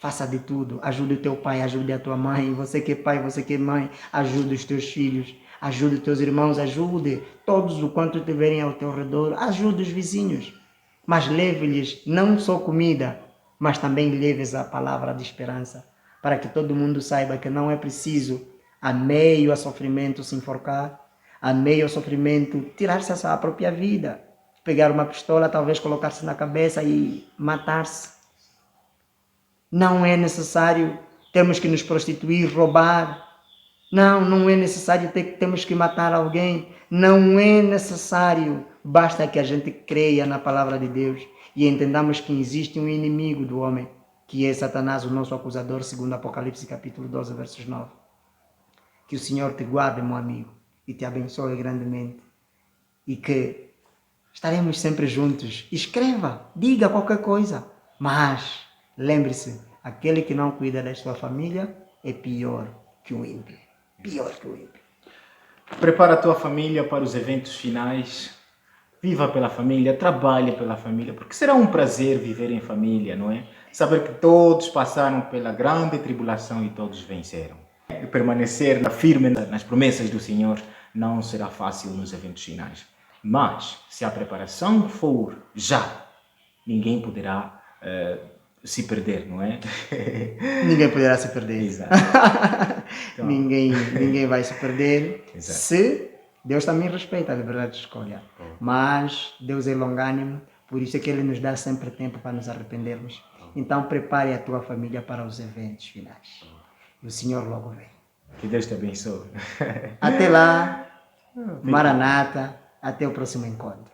Faça de tudo. Ajude o teu pai, ajude a tua mãe. Você que é pai, você que é mãe, ajude os teus filhos. Ajude os teus irmãos, ajude todos o quanto tiverem ao teu redor. Ajude os vizinhos. Mas leve-lhes não só comida, mas também leves a palavra de esperança. Para que todo mundo saiba que não é preciso, a meio a sofrimento, se enforcar. A meio ao sofrimento, tirar-se a sua própria vida. Pegar uma pistola, talvez colocar-se na cabeça e matar-se. Não é necessário termos que nos prostituir, roubar. Não é necessário termos que matar alguém. Não é necessário. Basta que a gente creia na palavra de Deus e entendamos que existe um inimigo do homem, que é Satanás, o nosso acusador, segundo Apocalipse capítulo 12, versos 9. Que o Senhor te guarde, meu amigo, e te abençoe grandemente. E que estaremos sempre juntos. Escreva, diga qualquer coisa. Mas lembre-se, aquele que não cuida da sua família é pior que o ímpio. Pior que o ímpio. Prepara a tua família para os eventos finais. Viva pela família, trabalhe pela família, porque será um prazer viver em família, não é? Saber que todos passaram pela grande tribulação e todos venceram. E permanecer firme nas promessas do Senhor não será fácil nos eventos finais. Mas, se a preparação for já, ninguém poderá se perder, não é? Ninguém poderá se perder. Exato. Então, ninguém vai se perder. Exato. Se Deus também respeita a liberdade de escolha. Mas Deus é longânimo, por isso é que Ele nos dá sempre tempo para nos arrependermos. Então prepare a tua família para os eventos finais. E o Senhor logo vem. Que Deus te abençoe. Até lá, Maranata, até o próximo encontro.